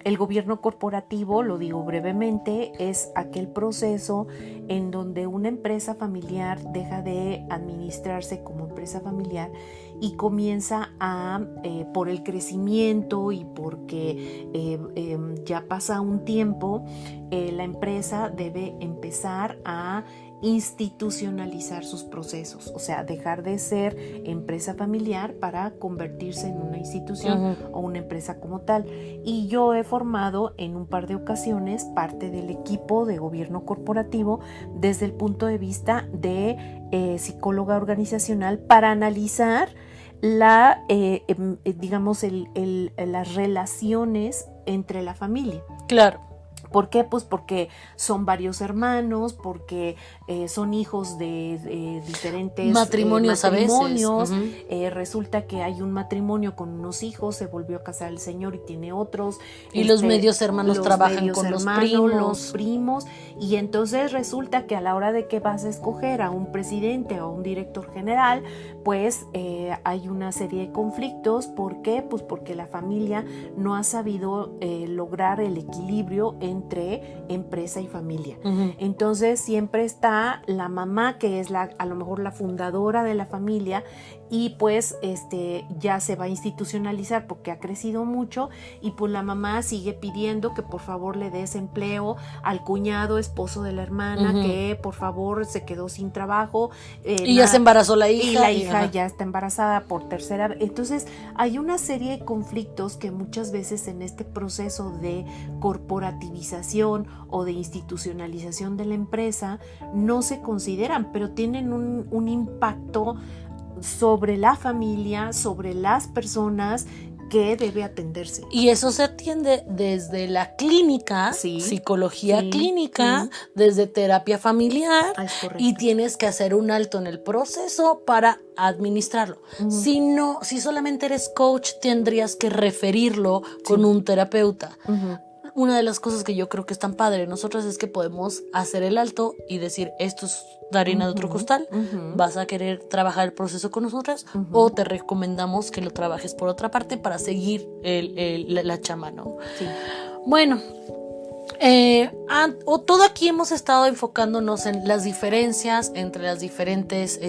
El gobierno corporativo, lo digo brevemente, es aquel proceso en donde una empresa familiar deja de administrarse como empresa familiar y comienza por el crecimiento y porque ya pasa un tiempo, la empresa debe empezar a institucionalizar sus procesos, o sea, dejar de ser empresa familiar para convertirse en una institución o una empresa como tal. Y yo he formado en un par de ocasiones parte del equipo de gobierno corporativo desde el punto de vista de psicóloga organizacional para analizar las relaciones entre la familia. Claro. ¿Por qué? Pues porque son varios hermanos, porque son hijos de diferentes matrimonios. A veces. Resulta que hay un matrimonio con unos hijos, se volvió a casar el señor y tiene otros. Y los medios hermanos trabajan con los primos. Y entonces resulta que a la hora de que vas a escoger a un presidente o a un director general, pues hay una serie de conflictos. ¿Por qué? Pues porque la familia no ha sabido lograr el equilibrio entre empresa y familia. Entonces siempre está la mamá, que es a lo mejor la fundadora de la familia, y pues ya se va a institucionalizar porque ha crecido mucho, y pues la mamá sigue pidiendo que por favor le des empleo al cuñado, esposo de la hermana, que por favor se quedó sin trabajo. Y ya se embarazó la hija. Y la hija ya está embarazada por tercera vez. Entonces hay una serie de conflictos que muchas veces en este proceso de corporativización o de institucionalización de la empresa no se consideran, pero tienen un impacto sobre la familia, sobre las personas, que debe atenderse. Y eso se atiende desde la clínica, psicología clínica, desde terapia familiar, y tienes que hacer un alto en el proceso para administrarlo. Si solamente eres coach, tendrías que referirlo con un terapeuta. Una de las cosas que yo creo que es tan padre nosotros es que podemos hacer el alto y decir, esto es de harina de otro costal, vas a querer trabajar el proceso con nosotras, o te recomendamos que lo trabajes por otra parte para seguir la chama, ¿no? Sí. Bueno, todo aquí hemos estado enfocándonos en las diferencias entre las diferentes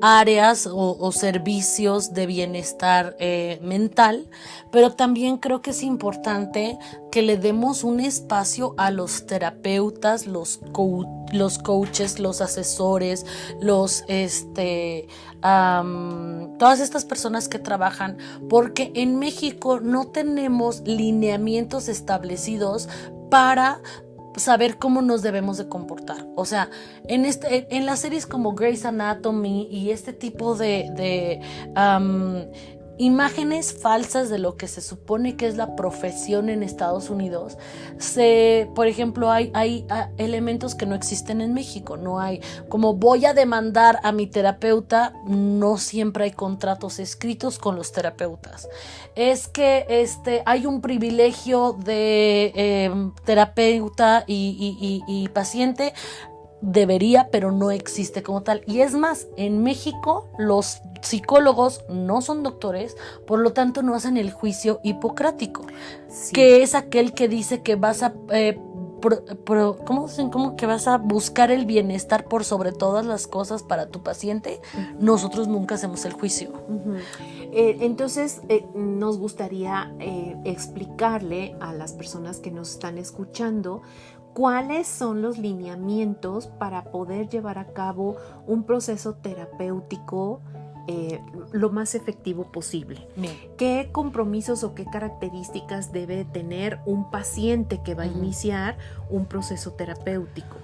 áreas o servicios de bienestar mental, pero también creo que es importante que le demos un espacio a los terapeutas, los coaches, los asesores, todas estas personas que trabajan, porque en México no tenemos lineamientos establecidos para saber cómo nos debemos de comportar. O sea, en las series como Grey's Anatomy y este tipo de imágenes falsas de lo que se supone que es la profesión en Estados Unidos, por ejemplo, hay elementos que no existen en México. No hay, como voy a demandar a mi terapeuta, no siempre hay contratos escritos con los terapeutas. Es que hay un privilegio de terapeuta y paciente. Debería, pero no existe como tal. Y es más, en México los psicólogos no son doctores, por lo tanto no hacen el juicio hipocrático, que es aquel que dice que vas a que vas a buscar el bienestar por sobre todas las cosas para tu paciente. Nosotros nunca hacemos el juicio. Entonces nos gustaría explicarle a las personas que nos están escuchando cuáles son los lineamientos para poder llevar a cabo un proceso terapéutico lo más efectivo posible. Bien. ¿Qué compromisos o qué características debe tener un paciente que va a iniciar un proceso terapéutico?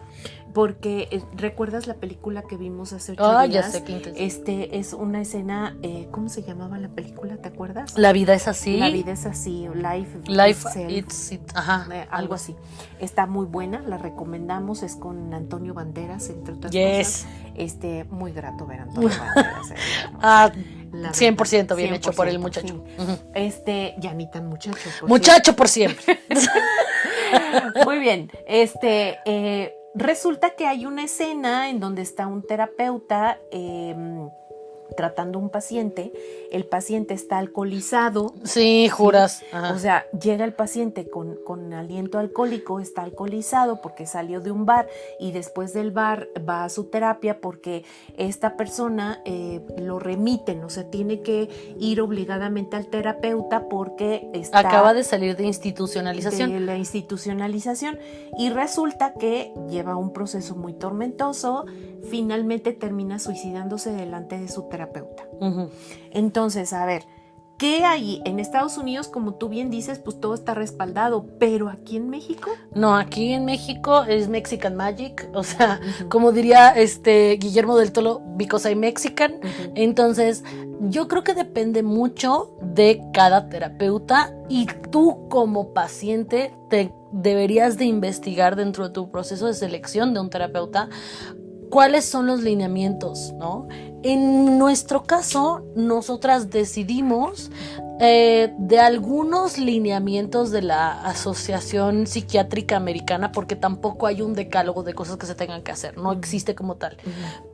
Porque ¿recuerdas la película que vimos hace 8 días? Ya sé qué es una escena, ¿cómo se llamaba la película? ¿Te acuerdas? La vida es así. La vida es así, Life It's it. Ajá, algo así. Está muy buena, la recomendamos, es con Antonio Banderas, entre otras cosas. Muy grato ver a Antonio Banderas. 100% bien hecho por el muchacho. Ya ni tan muchacho. Muchacho por siempre. Muy bien. Resulta que hay una escena en donde está un terapeuta tratando un paciente, el paciente está alcoholizado. Sí, juras. ¿Sí? O sea, llega el paciente con aliento alcohólico, está alcoholizado porque salió de un bar y después del bar va a su terapia porque esta persona lo remiten, o sea, tiene que ir obligadamente al terapeuta porque acaba de salir de institucionalización. De la institucionalización y resulta que lleva un proceso muy tormentoso, finalmente termina suicidándose delante de su terapeuta. Uh-huh. Entonces, a ver, ¿qué hay? En Estados Unidos, como tú bien dices, pues todo está respaldado, pero aquí en México... No, aquí en México es Mexican Magic, o sea, como diría Guillermo del Toro, because I'm Mexican. Entonces, yo creo que depende mucho de cada terapeuta y tú como paciente te deberías de investigar dentro de tu proceso de selección de un terapeuta cuáles son los lineamientos, ¿no? En nuestro caso, nosotras decidimos de algunos lineamientos de la Asociación Psiquiátrica Americana, porque tampoco hay un decálogo de cosas que se tengan que hacer, no existe como tal,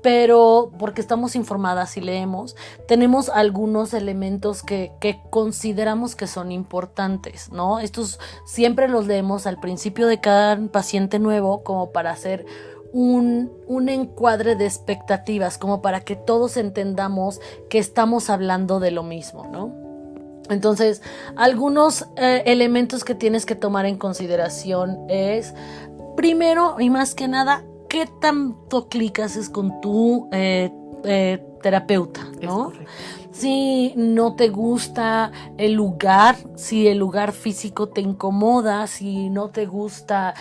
pero porque estamos informadas y leemos, tenemos algunos elementos que consideramos que son importantes, ¿no? Estos siempre los leemos al principio de cada paciente nuevo como para hacer un encuadre de expectativas, como para que todos entendamos que estamos hablando de lo mismo, ¿no? Entonces, algunos elementos que tienes que tomar en consideración es, primero y más que nada, qué tanto clic haces con tu terapeuta, ¿no? Si no te gusta el lugar, si el lugar físico te incomoda, si no te gusta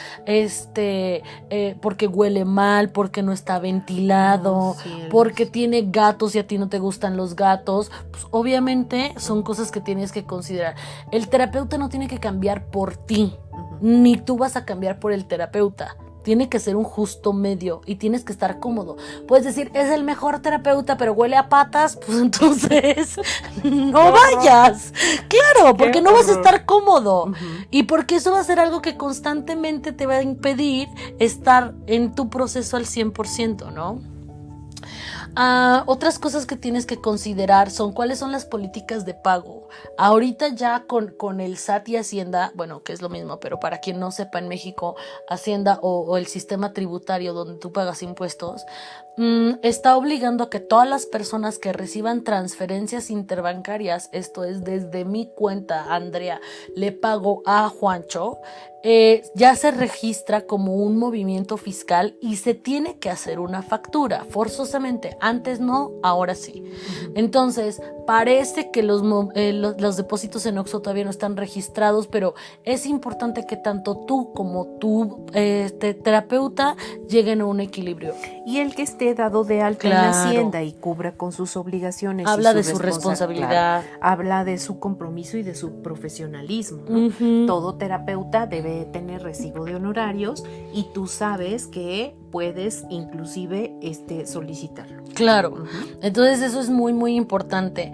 porque huele mal, porque no está ventilado, porque tiene gatos y a ti no te gustan los gatos, pues obviamente son cosas que tienes que considerar. El terapeuta no tiene que cambiar por ti, ni tú vas a cambiar por el terapeuta. Tiene que ser un justo medio y tienes que estar cómodo. Puedes decir, es el mejor terapeuta, pero huele a patas, pues entonces no vayas. Claro, porque no vas a estar cómodo. Y porque eso va a ser algo que constantemente te va a impedir estar en tu proceso al 100%, ¿no? Otras cosas que tienes que considerar son cuáles son las políticas de pago. Ahorita ya con el SAT y Hacienda, bueno, que es lo mismo, pero para quien no sepa, en México, Hacienda o el sistema tributario donde tú pagas impuestos, está obligando a que todas las personas que reciban transferencias interbancarias, esto es desde mi cuenta, Andrea, le pago a Juancho, ya se registra como un movimiento fiscal y se tiene que hacer una factura, forzosamente. Antes no, ahora sí. Entonces, parece que los depósitos en Oxxo todavía no están registrados, pero es importante que tanto tú como tu terapeuta lleguen a un equilibrio. Y el que esté dado de alta en la Hacienda y cubra con sus obligaciones. Habla de su responsabilidad. Claro, habla de su compromiso y de su profesionalismo, ¿no? Todo terapeuta debe tener recibo de honorarios y tú sabes que puedes inclusive solicitarlo. Claro, entonces eso es muy muy importante.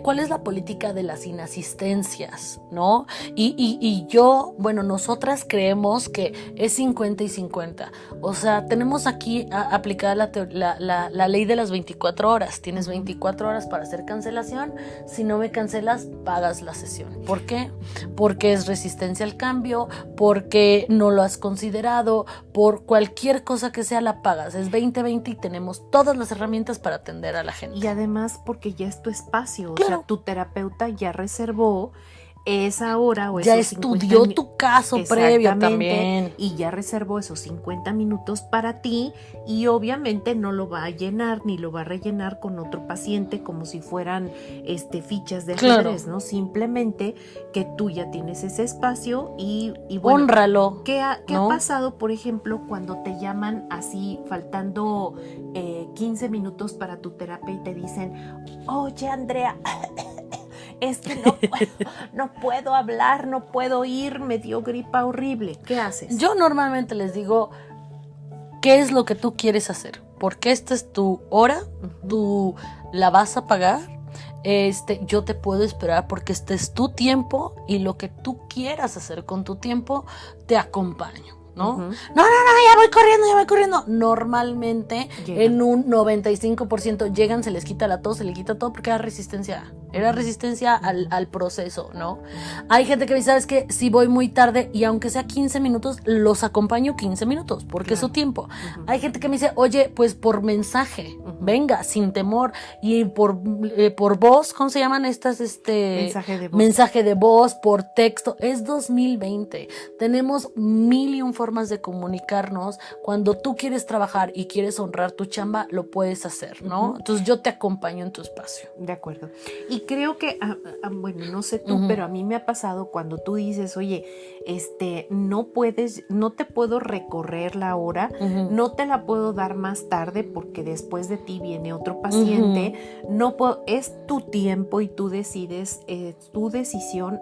¿Cuál es la política de las inasistencias, no? Y yo, bueno, nosotras creemos que es 50 y 50. O sea, tenemos aquí aplicada la ley de las 24 horas. Tienes 24 horas para hacer cancelación. Si no me cancelas, pagas la sesión. ¿Por qué? Porque es resistencia al cambio, porque no lo has considerado, por cualquier cosa que sea la pagas. Es 20/20 y tenemos todas las herramientas para atender a la gente. Y además porque ya es tu espacio, claro. O sea, tu terapeuta ya reservó esa hora o ya esos estudió tu caso previo también y ya reservó esos 50 minutos para ti y obviamente no lo va a llenar ni lo va a rellenar con otro paciente como si fueran fichas de ajedrez, claro. ¿No? Simplemente que tú ya tienes ese espacio y bueno, hónralo. ¿Qué ha pasado, por ejemplo, cuando te llaman así faltando 15 minutos para tu terapia y te dicen, oye Andrea, es que no puedo hablar, no puedo ir, me dio gripa horrible. ¿Qué haces? Yo normalmente les digo, ¿qué es lo que tú quieres hacer? Porque esta es tu hora, tú la vas a pagar, yo te puedo esperar porque este es tu tiempo y lo que tú quieras hacer con tu tiempo, te acompaño. ¿no? No, ya voy corriendo. Normalmente, en un 95% llegan, se les quita la tos, se les quita todo porque era resistencia al proceso, ¿no? Hay gente que me dice, ¿sabes qué? Si voy muy tarde y aunque sea 15 minutos, los acompaño 15 minutos porque es su tiempo. Hay gente que me dice, oye, pues por mensaje, venga, sin temor, y por voz, ¿cómo se llaman estas? Mensaje de voz, por texto. Es 2020. Tenemos 1,000,000 formas de comunicarnos. Cuando tú quieres trabajar y quieres honrar tu chamba, lo puedes hacer, ¿no? Entonces yo te acompaño en tu espacio. De acuerdo. Y creo que, bueno, no sé tú, pero a mí me ha pasado cuando tú dices, oye, no te puedo recorrer la hora, no te la puedo dar más tarde porque después de ti viene otro paciente, es tu tiempo y tú decides, tu decisión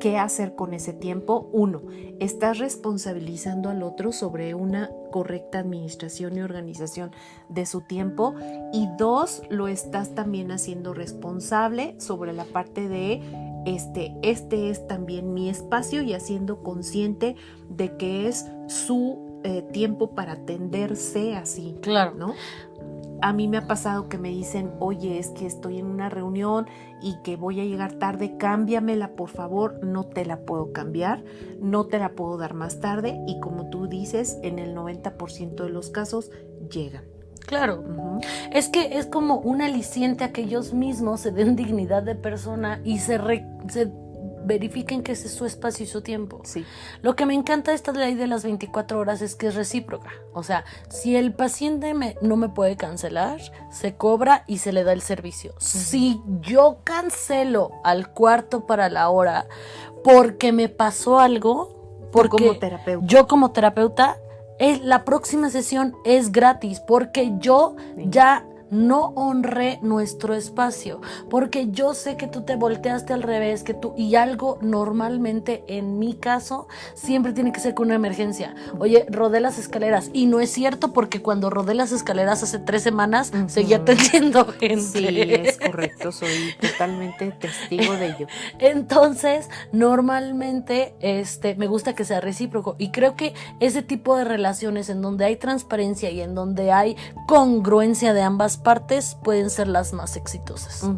qué hacer con ese tiempo. 1, estás responsabilizando al otro sobre una correcta administración y organización de su tiempo, y 2, lo estás también haciendo responsable sobre la parte de este es también mi espacio, y haciendo consciente de que es su tiempo para atenderse así. Claro. ¿No? A mí me ha pasado que me dicen, oye, es que estoy en una reunión y que voy a llegar tarde, cámbiamela por favor. No te la puedo cambiar, no te la puedo dar más tarde, y como tú dices, en el 90% de los casos llegan. Claro, es que es como un aliciente a que ellos mismos se den dignidad de persona y se verifiquen que ese es su espacio y su tiempo. Sí. Lo que me encanta de esta ley de las 24 horas es que es recíproca. O sea, si el paciente no me puede cancelar, se cobra y se le da el servicio. Si yo cancelo al cuarto para la hora porque me pasó algo, yo como terapeuta, la próxima sesión es gratis porque yo ya no honré nuestro espacio, porque yo sé que tú te volteaste al revés, y algo normalmente, en mi caso, siempre tiene que ser con una emergencia. Oye, rodé las escaleras, y no es cierto, porque cuando rodé las escaleras hace 3 semanas, seguía atendiendo gente. Sí, es correcto, soy totalmente testigo de ello. Entonces, normalmente, me gusta que sea recíproco, y creo que ese tipo de relaciones en donde hay transparencia y en donde hay congruencia de ambas partes pueden ser las más exitosas.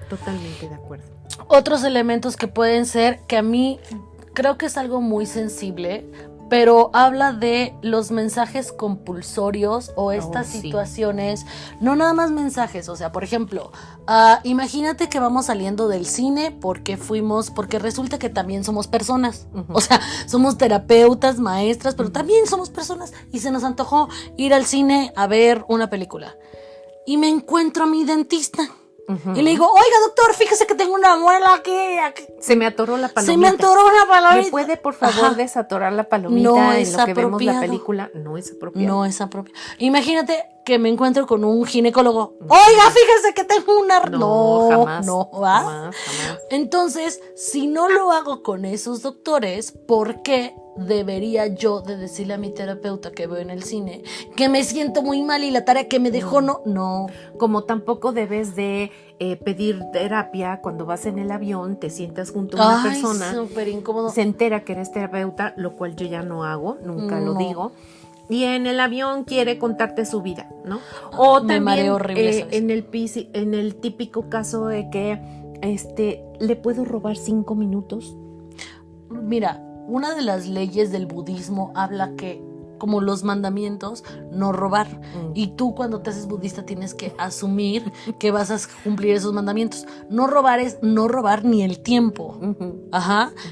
Totalmente de acuerdo. Otros elementos que pueden ser, que a mí creo que es algo muy sensible, pero habla de los mensajes compulsorios o estas situaciones, no nada más mensajes, o sea, por ejemplo, imagínate que vamos saliendo del cine porque resulta que también somos personas, o sea, somos terapeutas, maestras, pero también somos personas, y se nos antojó ir al cine a ver una película. Y me encuentro a mi dentista. Y le digo, oiga, doctor, fíjese que tengo una muela aquí. Se me atoró la palomita. Se me atoró una palomita. ¿Me puede, por favor, desatorar la palomita en lo que vemos la película? No es apropiado. No es apropiado. Imagínate que me encuentro con un ginecólogo. Oiga, fíjese que tengo una... No, jamás. Jamás. Entonces, si no lo hago con esos doctores, ¿por qué debería yo de decirle a mi terapeuta que veo en el cine que me siento muy mal y la tarea que me dejó no? Como tampoco debes de pedir terapia cuando vas en el avión, te sientas junto a una persona, súper incómodo, se entera que eres terapeuta, lo cual yo ya no hago, nunca lo digo, y en el avión quiere contarte su vida, ¿no? O me también mareo horrible, en el típico caso de que ¿le puedo robar 5 minutos? Mira, una de las leyes del budismo habla que, como los mandamientos, no robar. Y tú, cuando te haces budista, tienes que asumir que vas a cumplir esos mandamientos. No robar es no robar ni el tiempo.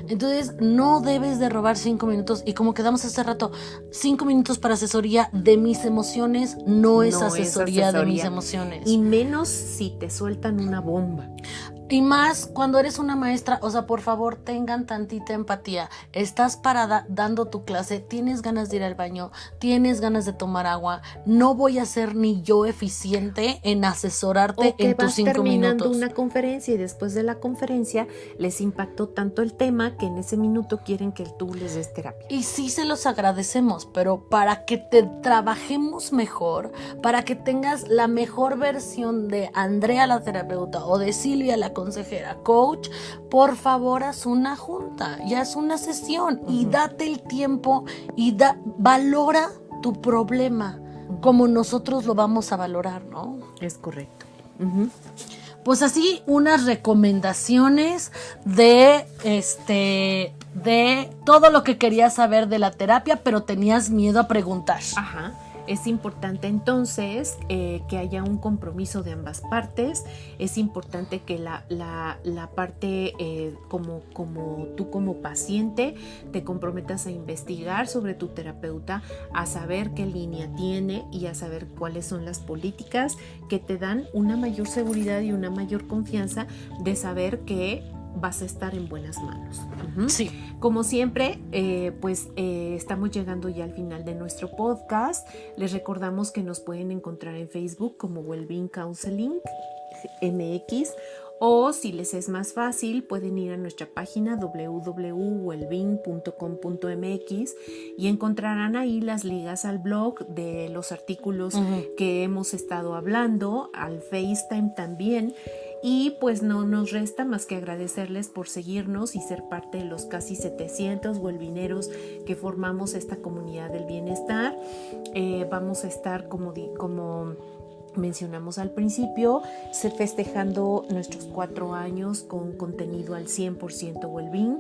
Entonces, no debes de robar 5 minutos. Y como quedamos hace rato, 5 minutos para asesoría de mis emociones no es asesoría de mis emociones. Y menos si te sueltan una bomba. Y más cuando eres una maestra, o sea, por favor, tengan tantita empatía. Estás parada dando tu clase, tienes ganas de ir al baño, tienes ganas de tomar agua. No voy a ser ni yo eficiente en asesorarte en tus 5 minutos. O que vas terminando una conferencia y después de la conferencia les impactó tanto el tema que en ese minuto quieren que tú les des terapia. Y sí se los agradecemos, pero para que te trabajemos mejor, para que tengas la mejor versión de Andrea la terapeuta o de Silvia la consejera, coach, por favor haz una junta y haz una sesión y date el tiempo y valora tu problema como nosotros lo vamos a valorar, ¿no? Es correcto. Pues así unas recomendaciones de todo lo que querías saber de la terapia, pero tenías miedo a preguntar. Ajá. Es importante entonces que haya un compromiso de ambas partes. Es importante que la parte como tú como paciente te comprometas a investigar sobre tu terapeuta, a saber qué línea tiene y a saber cuáles son las políticas que te dan una mayor seguridad y una mayor confianza de saber que vas a estar en buenas manos. Sí. Como siempre, estamos llegando ya al final de nuestro podcast. Les recordamos que nos pueden encontrar en Facebook como Wellbeing Counseling MX, o si les es más fácil pueden ir a nuestra página www.wellbeing.com.mx y encontrarán ahí las ligas al blog de los artículos que hemos estado hablando, al FaceTime también. Y pues no nos resta más que agradecerles por seguirnos y ser parte de los casi 700 wellbineros que formamos esta comunidad del bienestar. Vamos a estar, como mencionamos al principio, festejando nuestros 4 años con contenido al 100% Wellbeing.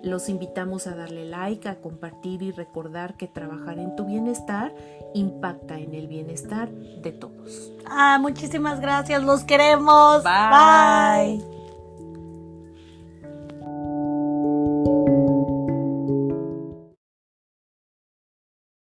Los invitamos a darle like, a compartir y recordar que trabajar en tu bienestar impacta en el bienestar de todos. Muchísimas gracias, los queremos. Bye.